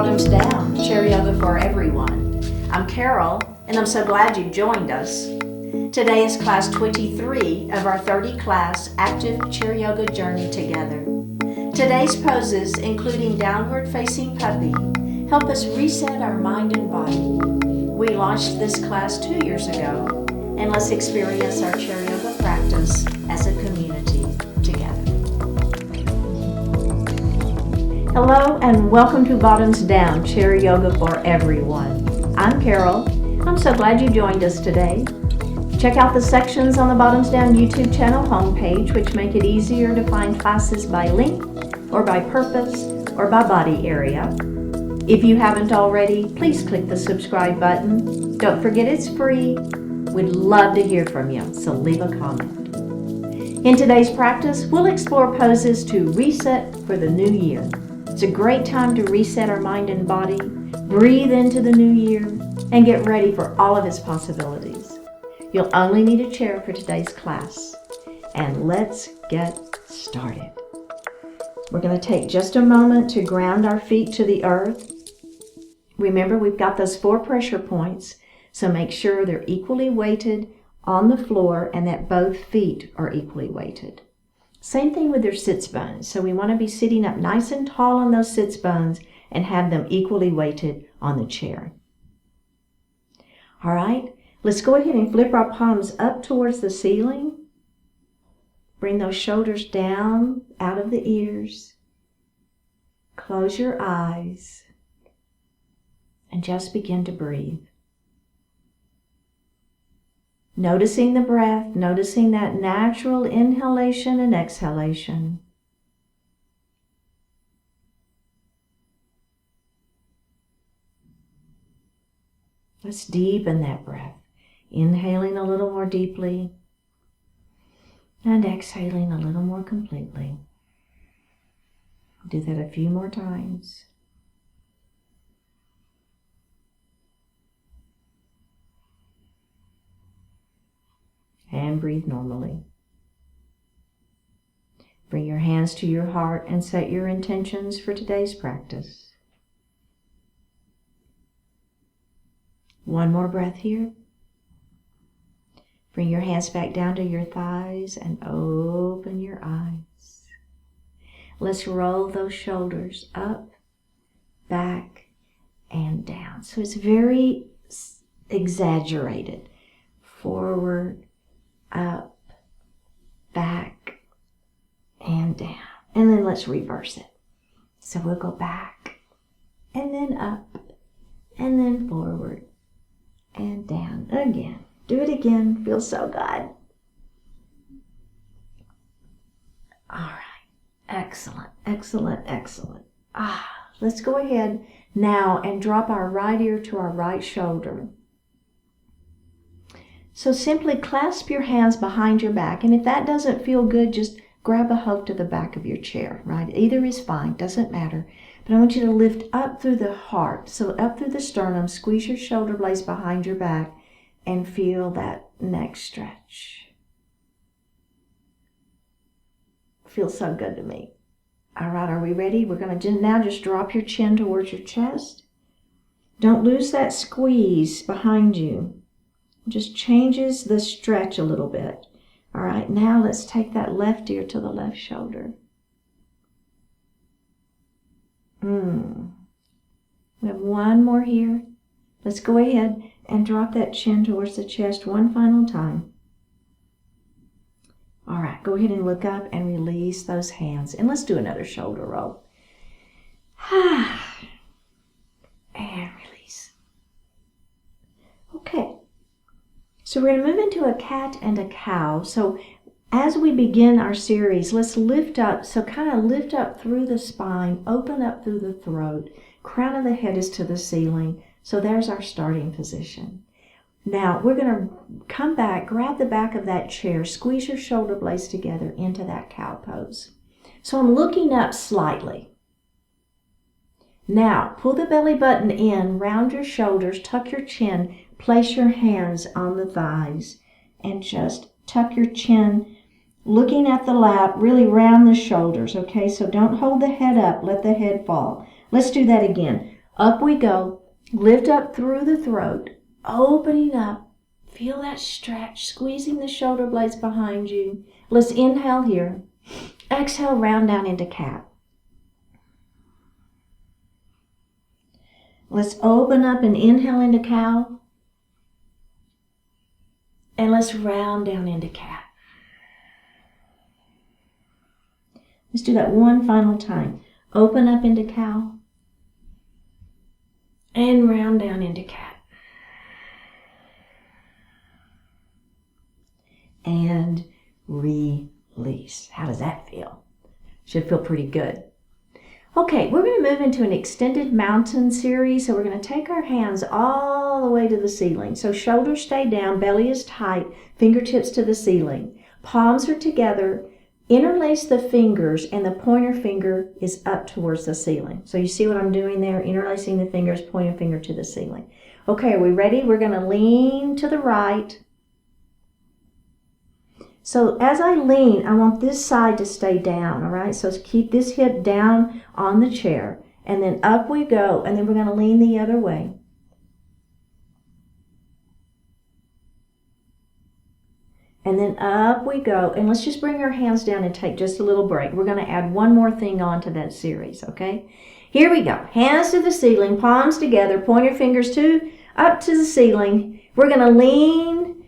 Bottoms Down, Chair Yoga for Everyone. I'm Carol, and I'm so glad you've joined us. Today is class 23 of our 30-class active chair yoga journey together. Today's poses, including downward facing puppy, help us reset our mind and body. We launched this class 2 years ago, and let's experience our chair yoga practice as a community together. Hello and welcome to Bottoms Down, Chair Yoga for Everyone. I'm Carol. I'm so glad you joined us today. Check out the sections on the Bottoms Down YouTube channel homepage, which make it easier to find classes by link or by purpose or by body area. If you haven't already, please click the subscribe button. Don't forget it's free. We'd love to hear from you, so leave a comment. In today's practice, we'll explore poses to reset for the new year. It's a great time to reset our mind and body, breathe into the new year, and get ready for all of its possibilities. You'll only need a chair for today's class. And let's get started. We're going to take just a moment to ground our feet to the earth. Remember, we've got those 4 pressure points, so make sure they're equally weighted on the floor and that both feet are equally weighted. Same thing with your sits bones. So we want to be sitting up nice and tall on those sits bones and have them equally weighted on the chair. All right, let's go ahead and flip our palms up towards the ceiling. Bring those shoulders down out of the ears. Close your eyes and just begin to breathe. Noticing the breath, noticing that natural inhalation and exhalation. Let's deepen that breath. Inhaling a little more deeply and exhaling a little more completely. Do that a few more times. And breathe normally. Bring your hands to your heart and set your intentions for today's practice. One more breath here. Bring your hands back down to your thighs and open your eyes. Let's roll those shoulders up, back, and down. So it's very exaggerated. Forward, up, back, and down. And then let's reverse it. So we'll go back, and then up, and then forward, and down again. Do it again. Feels so good. All right. Excellent, excellent, excellent. Let's go ahead now and drop our right ear to our right shoulder. So simply clasp your hands behind your back, and if that doesn't feel good, just grab a hold to the back of your chair, right? Either is fine, doesn't matter. But I want you to lift up through the heart, so up through the sternum, squeeze your shoulder blades behind your back, and feel that neck stretch. Feels so good to me. All right, are we ready? We're going to now just drop your chin towards your chest. Don't lose that squeeze behind you. Just changes the stretch a little bit. All right, now let's take that left ear to the left shoulder. We have one more here. Let's go ahead and drop that chin towards the chest one final time. All right, go ahead and look up and release those hands. And let's do another shoulder roll. And release. Okay. So we're going to move into a cat and a cow. So as we begin our series, let's lift up. So kind of lift up through the spine, open up through the throat. Crown of the head is to the ceiling. So there's our starting position. Now we're going to come back, grab the back of that chair, squeeze your shoulder blades together into that cow pose. So I'm looking up slightly. Now pull the belly button in, round your shoulders, tuck your chin, place your hands on the thighs, and just tuck your chin, looking at the lap, really round the shoulders, okay? So don't hold the head up, let the head fall. Let's do that again. Up we go. Lift up through the throat, opening up. Feel that stretch, squeezing the shoulder blades behind you. Let's inhale here. Exhale, round down into cat. Let's open up and inhale into cow. And let's round down into cat. Let's do that one final time. Open up into cow. And round down into cat. And release. How does that feel? Should feel pretty good. Okay, we're going to move into an extended mountain series. So we're going to take our hands all the way to the ceiling. So shoulders stay down, belly is tight, fingertips to the ceiling. Palms are together. Interlace the fingers, and the pointer finger is up towards the ceiling. So you see what I'm doing there? Interlacing the fingers, pointer finger to the ceiling. Okay, are we ready? We're going to lean to the right. So as I lean, I want this side to stay down, all right? So keep this hip down on the chair, and then up we go, and then we're going to lean the other way. And then up we go, and let's just bring our hands down and take just a little break. We're going to add one more thing on to that series, okay? Here we go. Hands to the ceiling, palms together, pointer fingers up to the ceiling. We're going to lean.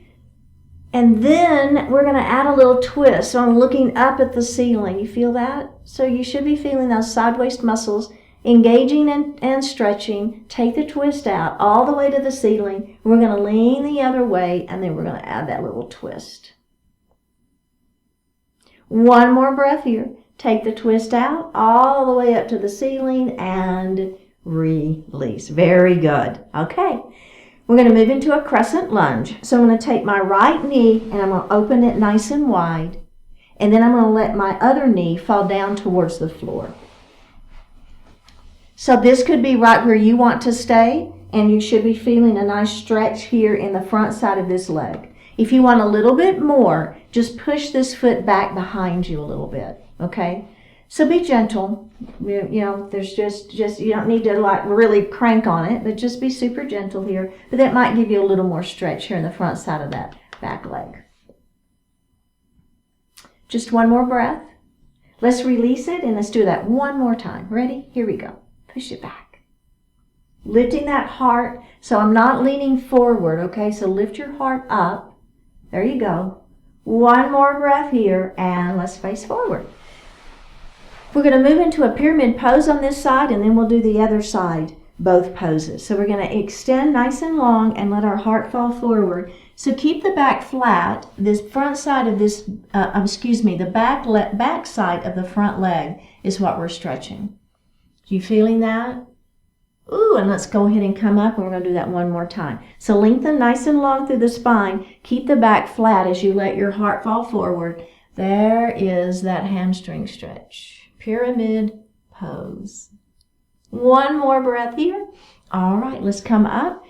And then we're going to add a little twist. So I'm looking up at the ceiling. You feel that? So you should be feeling those side waist muscles engaging and stretching. Take the twist out all the way to the ceiling. We're going to lean the other way, and then we're going to add that little twist. One more breath here. Take the twist out all the way up to the ceiling and release. Very good. Okay. We're going to move into a crescent lunge. So I'm going to take my right knee and I'm going to open it nice and wide. And then I'm going to let my other knee fall down towards the floor. So this could be right where you want to stay, and you should be feeling a nice stretch here in the front side of this leg. If you want a little bit more, just push this foot back behind you a little bit, okay? So be gentle. You know, there's just you don't need to like really crank on it, but just be super gentle here. But that might give you a little more stretch here in the front side of that back leg. Just one more breath. Let's release it, and let's do that one more time. Ready? Here we go. Push it back. Lifting that heart. So I'm not leaning forward, okay? So lift your heart up. There you go. One more breath here, and let's face forward. We're going to move into a pyramid pose on this side, and then we'll do the other side, both poses. So we're going to extend nice and long and let our heart fall forward. So keep the back flat. This front side of this, the back side of the front leg is what we're stretching. You feeling that? Ooh, and let's go ahead and come up, and we're going to do that one more time. So lengthen nice and long through the spine. Keep the back flat as you let your heart fall forward. There is that hamstring stretch. Pyramid pose. One more breath here. All right, let's come up,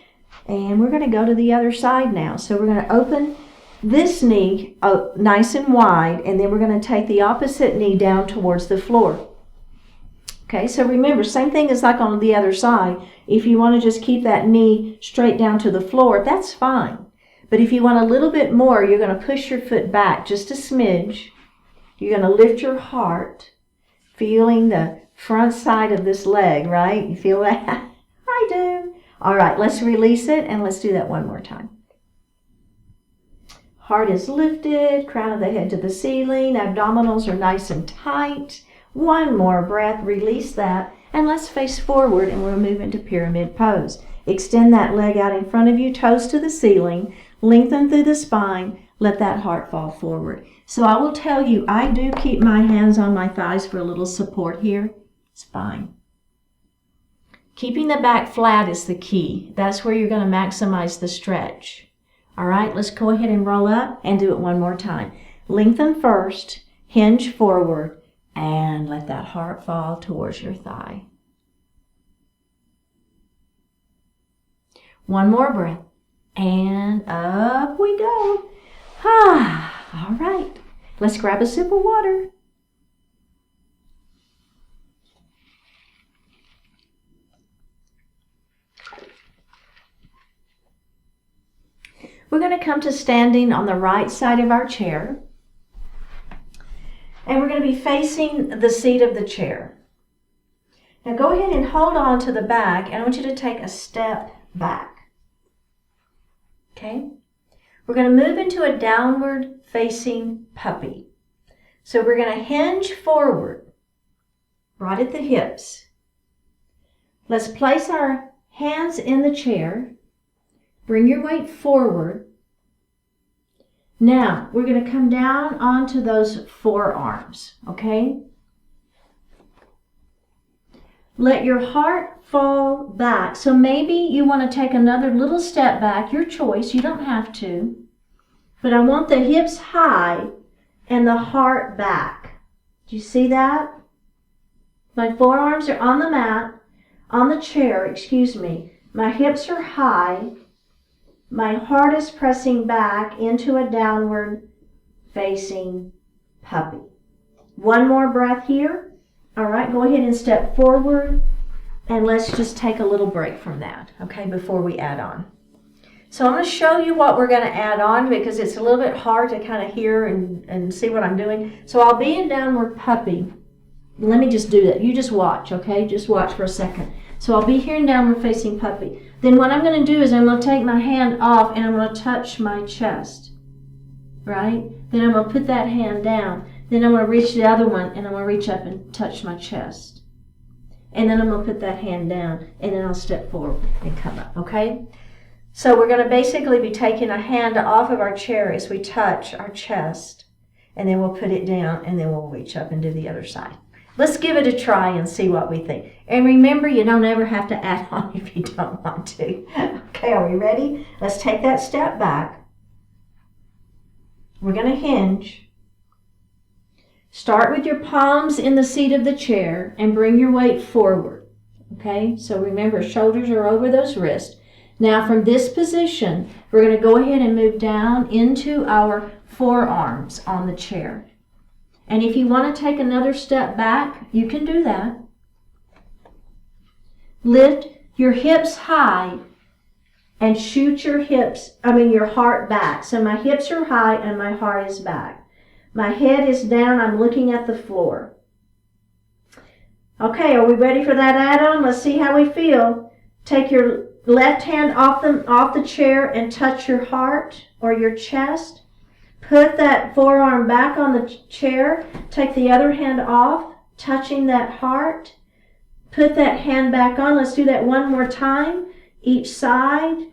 and we're going to go to the other side now. So we're going to open this knee nice and wide, and then we're going to take the opposite knee down towards the floor. Okay, so remember, same thing as like on the other side. If you want to just keep that knee straight down to the floor, that's fine. But if you want a little bit more, you're going to push your foot back just a smidge. You're going to lift your heart, feeling the front side of this leg, right? You feel that? I do. All right, let's release it, and let's do that one more time. Heart is lifted, crown of the head to the ceiling, abdominals are nice and tight. One more breath, release that, and let's face forward, and we'll move into pyramid pose. Extend that leg out in front of you, toes to the ceiling, lengthen through the spine, let that heart fall forward. So I will tell you, I do keep my hands on my thighs for a little support here. It's fine. Keeping the back flat is the key. That's where you're going to maximize the stretch. All right, let's go ahead and roll up and do it one more time. Lengthen first, hinge forward, and let that heart fall towards your thigh. One more breath, and up we go. All right, let's grab a sip of water. We're going to come to standing on the right side of our chair. And we're going to be facing the seat of the chair. Now go ahead and hold on to the back, and I want you to take a step back. Okay? We're going to move into a downward facing puppy. So we're going to hinge forward, right at the hips. Let's place our hands in the chair. Bring your weight forward. Now, we're going to come down onto those forearms, okay? Let your heart fall back. So maybe you want to take another little step back, your choice, you don't have to. But I want the hips high and the heart back. Do you see that? My forearms are on the mat, on the chair, excuse me. My hips are high. My heart is pressing back into a downward facing puppy. One more breath here. All right, go ahead and step forward, and let's just take a little break from that, okay, before we add on. So I'm going to show you what we're going to add on because it's a little bit hard to kind of hear and see what I'm doing. So I'll be in downward puppy. Let me just do that. You just watch, okay? Just watch for a second. So I'll be here in downward facing puppy. Then what I'm going to do is I'm going to take my hand off and I'm going to touch my chest, right? Then I'm going to put that hand down. Then I'm going to reach the other one and I'm going to reach up and touch my chest. And then I'm going to put that hand down and then I'll step forward and come up, okay? So we're going to basically be taking a hand off of our chair as we touch our chest, and then we'll put it down and then we'll reach up and do the other side. Let's give it a try and see what we think. And remember, you don't ever have to add on if you don't want to. Okay, are we ready? Let's take that step back. We're going to hinge. Start with your palms in the seat of the chair and bring your weight forward. Okay, so remember, shoulders are over those wrists. Now from this position, we're going to go ahead and move down into our forearms on the chair. And if you want to take another step back, you can do that. Lift your hips high and shoot your heart back. So my hips are high and my heart is back. My head is down, I'm looking at the floor. Okay, are we ready for that add-on? Let's see how we feel. Take your left hand off the chair and touch your heart or your chest. Put that forearm back on the chair. Take the other hand off, touching that heart. Put that hand back on. Let's do that one more time. Each side.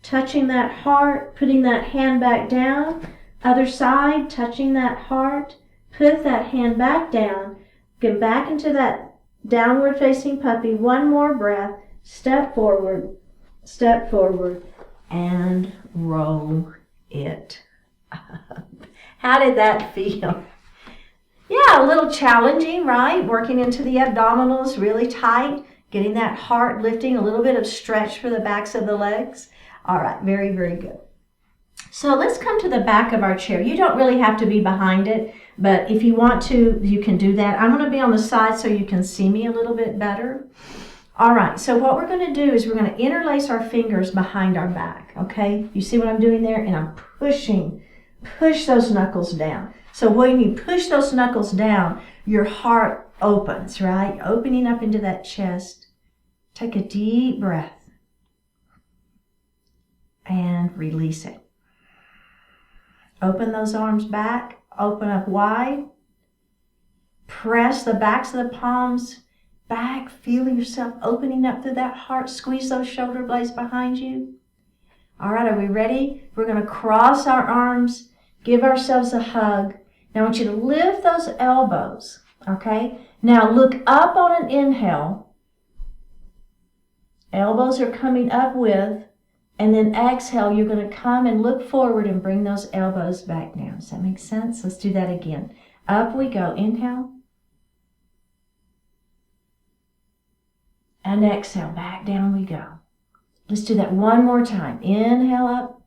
Touching that heart, putting that hand back down. Other side, touching that heart. Put that hand back down. Get back into that downward facing puppy. One more breath. Step forward, and roll it up. How did that feel? Yeah, a little challenging, right? Working into the abdominals really tight, getting that heart lifting, a little bit of stretch for the backs of the legs. All right, very, very good. So let's come to the back of our chair. You don't really have to be behind it, but if you want to, you can do that. I'm going to be on the side so you can see me a little bit better. All right, so what we're going to do is we're going to interlace our fingers behind our back, okay? You see what I'm doing there? And I'm push those knuckles down. So when you push those knuckles down, your heart opens, right? Opening up into that chest. Take a deep breath and release it. Open those arms back, open up wide. Press the backs of the palms back, feel yourself opening up through that heart. Squeeze those shoulder blades behind you. All right, are we ready? We're going to cross our arms, give ourselves a hug. Now I want you to lift those elbows, okay? Now look up on an inhale. Elbows are coming up with, and then exhale, you're going to come and look forward and bring those elbows back down. Does that make sense? Let's do that again. Up we go. Inhale. And exhale, back down we go. Let's do that one more time. Inhale up.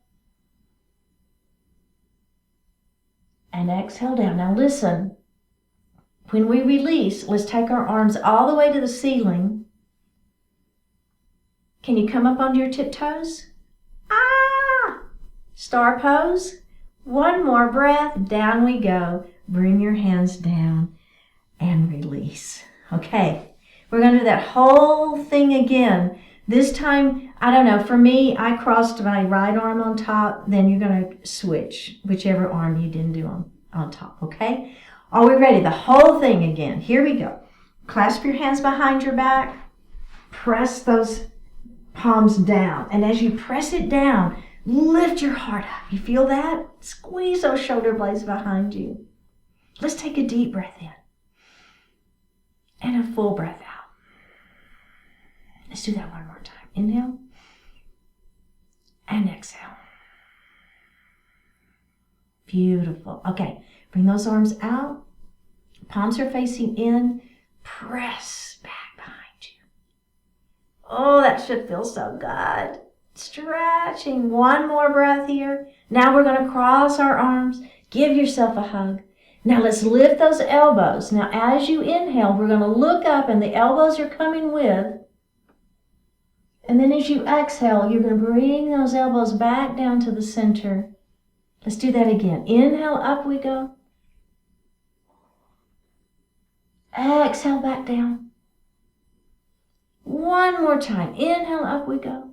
And exhale down. Now listen, when we release, let's take our arms all the way to the ceiling. Can you come up onto your tiptoes? Ah! Star pose. One more breath. Down we go. Bring your hands down and release. Okay, we're going to do that whole thing again. This time, I don't know, for me, I crossed my right arm on top, then you're going to switch whichever arm you didn't do on top, okay? Are we ready? The whole thing again. Here we go. Clasp your hands behind your back. Press those palms down. And as you press it down, lift your heart up. You feel that? Squeeze those shoulder blades behind you. Let's take a deep breath in. And a full breath out. Let's do that one more time. Inhale. And exhale. Beautiful. Okay, bring those arms out. Palms are facing in. Press back behind you. Oh, that should feel so good. Stretching. One more breath here. Now we're going to cross our arms. Give yourself a hug. Now let's lift those elbows. Now as you inhale, we're going to look up and the elbows are coming with. And then as you exhale, you're going to bring those elbows back down to the center. Let's do that again. Inhale, up we go. Exhale, back down. One more time. Inhale, up we go.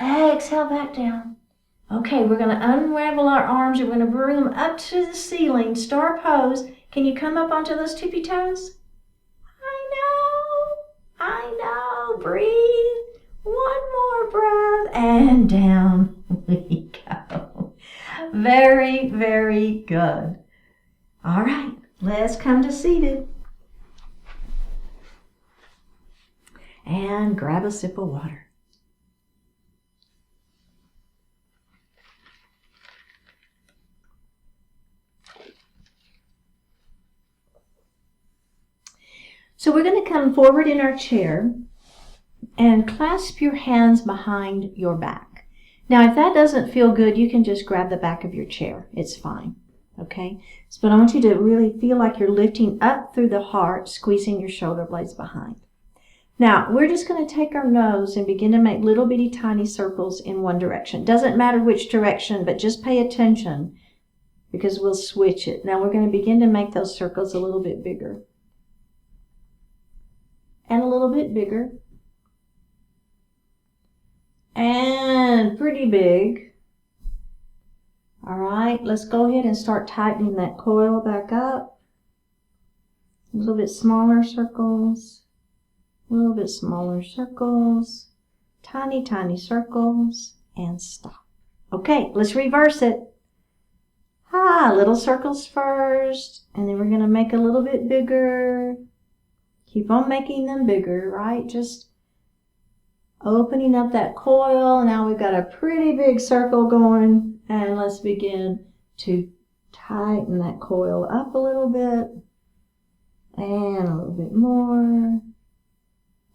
Exhale, back down. Okay, we're going to unravel our arms. We're going to bring them up to the ceiling. Star pose. Can you come up onto those tippy toes? I know. Breathe. One more breath. And down we go. Very, very good. All right, let's come to seated. And grab a sip of water. So we're going to come forward in our chair and clasp your hands behind your back. Now, if that doesn't feel good, you can just grab the back of your chair. It's fine, okay? But I want you to really feel like you're lifting up through the heart, squeezing your shoulder blades behind. Now, we're just going to take our nose and begin to make little bitty tiny circles in one direction. Doesn't matter which direction, but just pay attention because we'll switch it. Now, we're going to begin to make those circles a little bit bigger. And a little bit bigger. And pretty big. All right, let's go ahead and start tightening that coil back up. A little bit smaller circles. A little bit smaller circles. Tiny, tiny circles. And stop. Okay, let's reverse it. Little circles first. And then we're going to make a little bit bigger. Keep on making them bigger, right? Just opening up that coil. Now we've got a pretty big circle going. And let's begin to tighten that coil up a little bit. And a little bit more.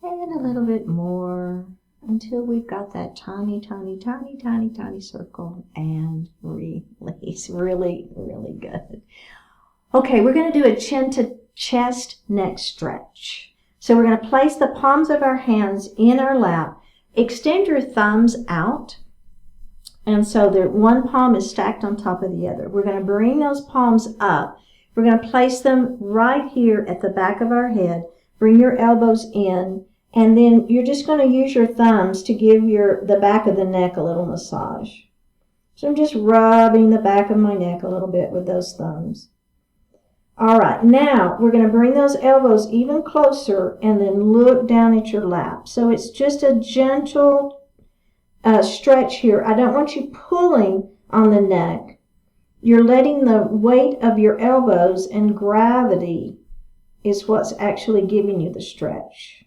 And a little bit more. Until we've got that tiny, tiny, tiny, tiny, tiny circle. And release. Really, really good. Okay, we're going to do a chin to chest neck stretch. So we're going to place the palms of our hands in our lap. Extend your thumbs out. And so that one palm is stacked on top of the other. We're going to bring those palms up. We're going to place them right here at the back of our head. Bring your elbows in. And then you're just going to use your thumbs to give the back of the neck a little massage. So I'm just rubbing the back of my neck a little bit with those thumbs. All right, now we're going to bring those elbows even closer and then look down at your lap. So it's just a gentle stretch here. I don't want you pulling on the neck. You're letting the weight of your elbows and gravity is what's actually giving you the stretch.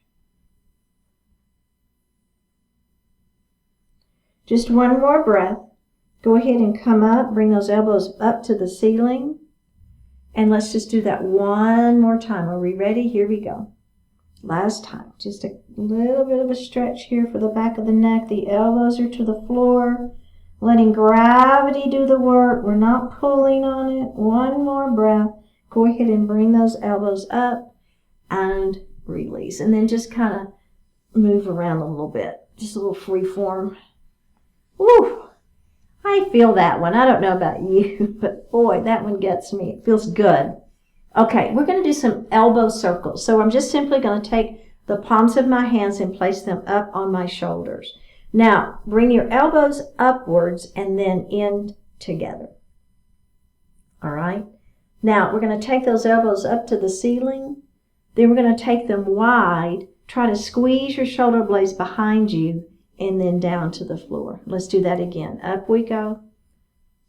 Just one more breath. Go ahead and come up, bring those elbows up to the ceiling. And let's just do that one more time. Are we ready? Here we go. Last time. Just a little bit of a stretch here for the back of the neck. The elbows are to the floor. Letting gravity do the work. We're not pulling on it. One more breath. Go ahead and bring those elbows up and release. And then just kind of move around a little bit. Just a little free form. Woo! I feel that one. I don't know about you, but boy, that one gets me. It feels good. Okay, we're going to do some elbow circles. So I'm just simply going to take the palms of my hands and place them up on my shoulders. Now, bring your elbows upwards and then in together. All right? Now, we're going to take those elbows up to the ceiling. Then we're going to take them wide. Try to squeeze your shoulder blades behind you and then down to the floor. Let's do that again. Up we go.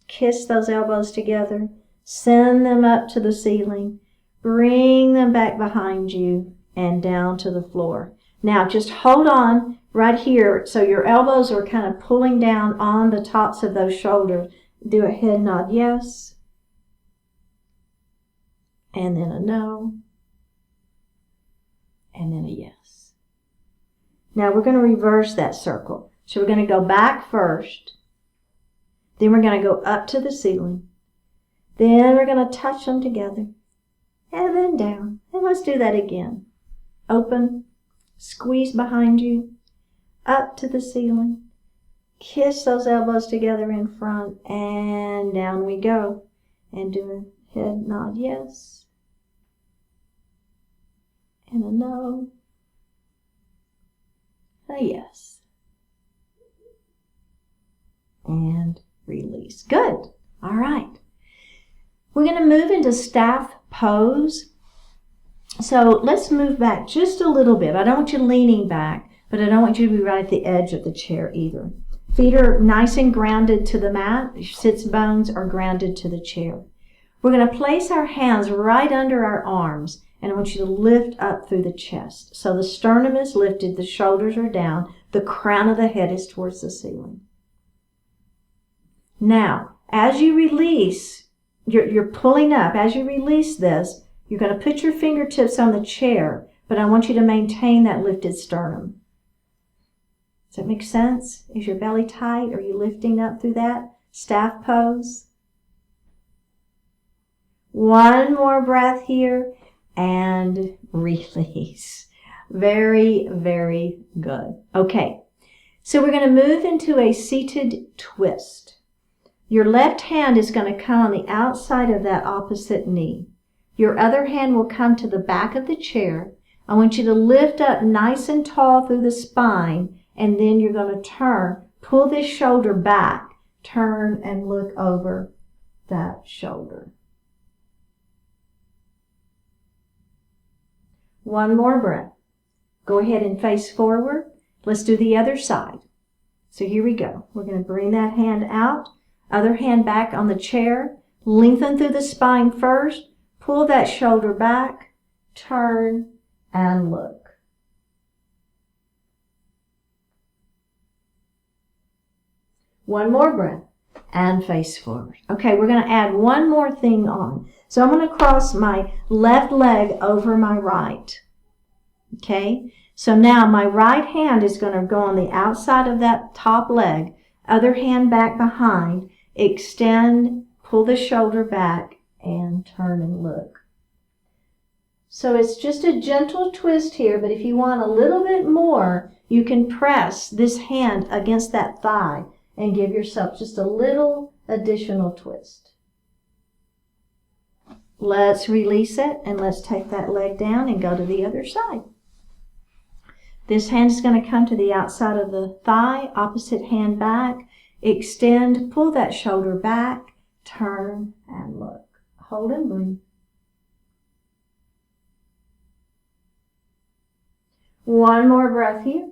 Kiss those elbows together. Send them up to the ceiling. Bring them back behind you and down to the floor. Now just hold on right here so your elbows are kind of pulling down on the tops of those shoulders. Do a head nod yes. And then a no. And then a yes. Now we're going to reverse that circle. So we're going to go back first. Then we're going to go up to the ceiling. Then we're going to touch them together. And then down. And let's do that again. Open. Squeeze behind you. Up to the ceiling. Kiss those elbows together in front. And down we go. And do a head nod yes. And a no. A yes. And release. Good. All right. We're going to move into staff pose. So let's move back just a little bit. I don't want you leaning back, but I don't want you to be right at the edge of the chair either. Feet are nice and grounded to the mat. Your sits bones are grounded to the chair. We're going to place our hands right under our arms, and I want you to lift up through the chest. So the sternum is lifted, the shoulders are down, the crown of the head is towards the ceiling. Now, as you release, you're pulling up. As you release this, you're going to put your fingertips on the chair, but I want you to maintain that lifted sternum. Does that make sense? Is your belly tight? Are you lifting up through that staff pose? One more breath here and release. Very, very good. Okay, so we're going to move into a seated twist. Your left hand is going to come on the outside of that opposite knee. Your other hand will come to the back of the chair. I want you to lift up nice and tall through the spine, and then you're going to turn. Pull this shoulder back. Turn and look over that shoulder. One more breath. Go ahead and face forward. Let's do the other side. So here we go. We're going to bring that hand out. Other hand back on the chair. Lengthen through the spine first. Pull that shoulder back. Turn and look. One more breath and face forward. Okay, we're going to add one more thing on. So I'm going to cross my left leg over my right. Okay, so now my right hand is going to go on the outside of that top leg. Other hand back behind. Extend, pull the shoulder back, and turn and look. So it's just a gentle twist here, but if you want a little bit more, you can press this hand against that thigh and give yourself just a little additional twist. Let's release it, and let's take that leg down and go to the other side. This hand is going to come to the outside of the thigh, opposite hand back. Extend, pull that shoulder back, turn and look. Hold and breathe. One more breath here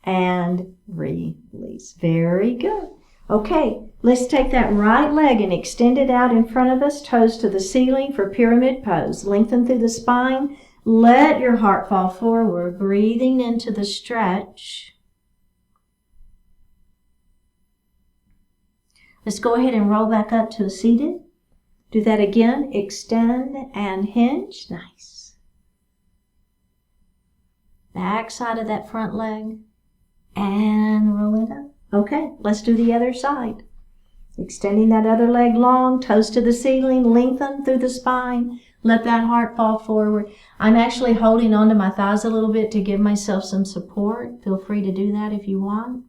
and release. Very good. Okay, let's take that right leg and extend it out in front of us, toes to the ceiling for pyramid pose. Lengthen through the spine. Let your heart fall forward, breathing into the stretch. Let's go ahead and roll back up to a seated. Do that again. Extend and hinge. Nice. Back side of that front leg. And roll it up. Okay, let's do the other side. Extending that other leg long, toes to the ceiling, lengthen through the spine. Let that heart fall forward. I'm actually holding onto my thighs a little bit to give myself some support. Feel free to do that if you want.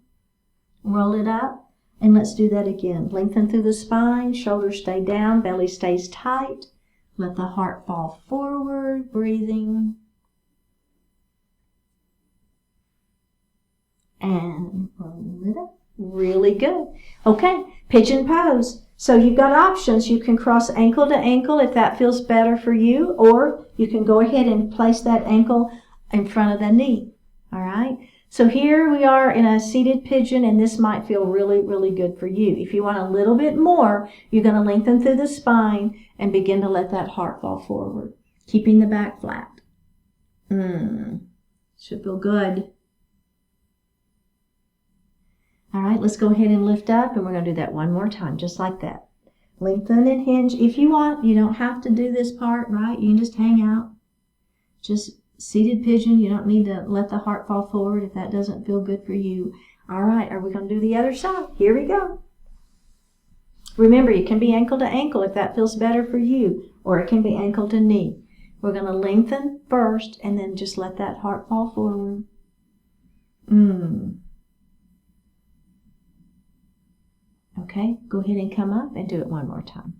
Roll it up. And let's do that again. Lengthen through the spine, shoulders stay down, belly stays tight. Let the heart fall forward, breathing. And roll it up. Really good. Okay, pigeon pose. So you've got options. You can cross ankle to ankle if that feels better for you, or you can go ahead and place that ankle in front of the knee. All right. So here we are in a seated pigeon, and this might feel really, really good for you. If you want a little bit more, you're going to lengthen through the spine and begin to let that heart fall forward, keeping the back flat. Should feel good. All right, let's go ahead and lift up, and we're going to do that one more time, just like that. Lengthen and hinge. If you want, you don't have to do this part, right? You can just hang out. Just seated pigeon. You don't need to let the heart fall forward if that doesn't feel good for you. All right, are we going to do the other side? Here we go. Remember, it can be ankle to ankle if that feels better for you, or it can be ankle to knee. We're going to lengthen first, and then just let that heart fall forward. Okay, go ahead and come up and do it one more time.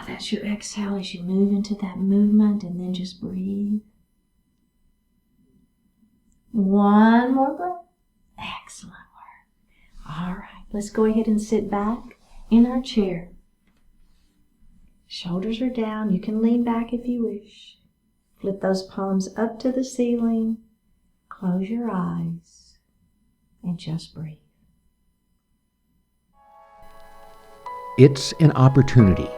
That's your exhale as you move into that movement, and then just breathe. One more breath. Excellent work. All right, let's go ahead and sit back in our chair. Shoulders are down. You can lean back if you wish. Flip those palms up to the ceiling. Close your eyes and just breathe. It's an opportunity.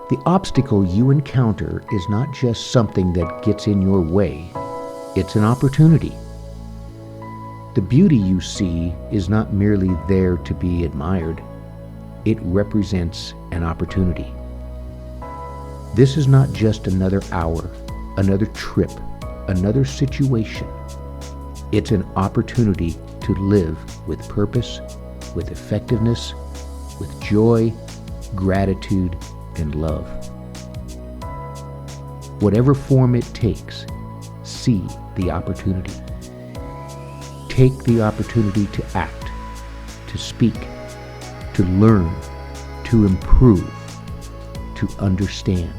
The obstacle you encounter is not just something that gets in your way. It's an opportunity. The beauty you see is not merely there to be admired. It represents an opportunity. This is not just another hour, another trip, another situation. It's an opportunity to live with purpose, with effectiveness, with joy, gratitude, and love. Whatever form it takes, see the opportunity. Take the opportunity to act, to speak, to learn, to improve, to understand.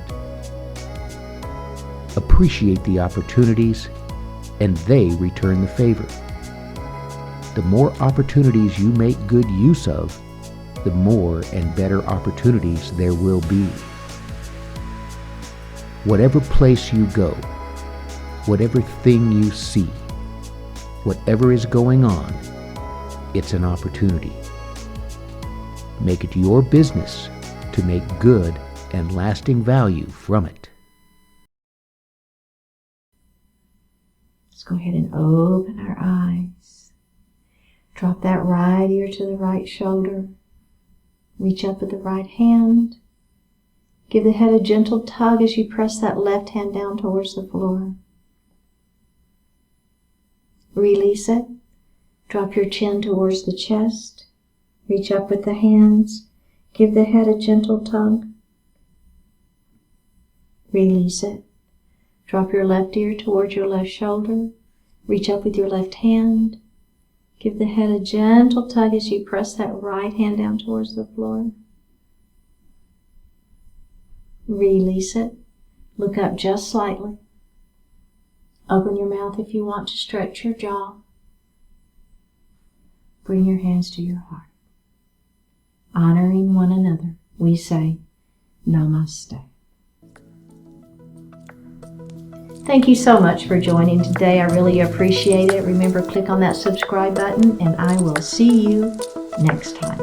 Appreciate the opportunities, and they return the favor. The more opportunities you make good use of, the more and better opportunities there will be. Whatever place you go, whatever thing you see, whatever is going on, it's an opportunity. Make it your business to make good and lasting value from it. Let's go ahead and open our eyes. Drop that right ear to the right shoulder. Reach up with the right hand. Give the head a gentle tug as you press that left hand down towards the floor. Release it. Drop your chin towards the chest. Reach up with the hands. Give the head a gentle tug. Release it. Drop your left ear towards your left shoulder. Reach up with your left hand. Give the head a gentle tug as you press that right hand down towards the floor. Release it. Look up just slightly. Open your mouth if you want to stretch your jaw. Bring your hands to your heart. Honoring one another, we say, Namaste. Thank you so much for joining today. I really appreciate it. Remember, click on that subscribe button, and I will see you next time.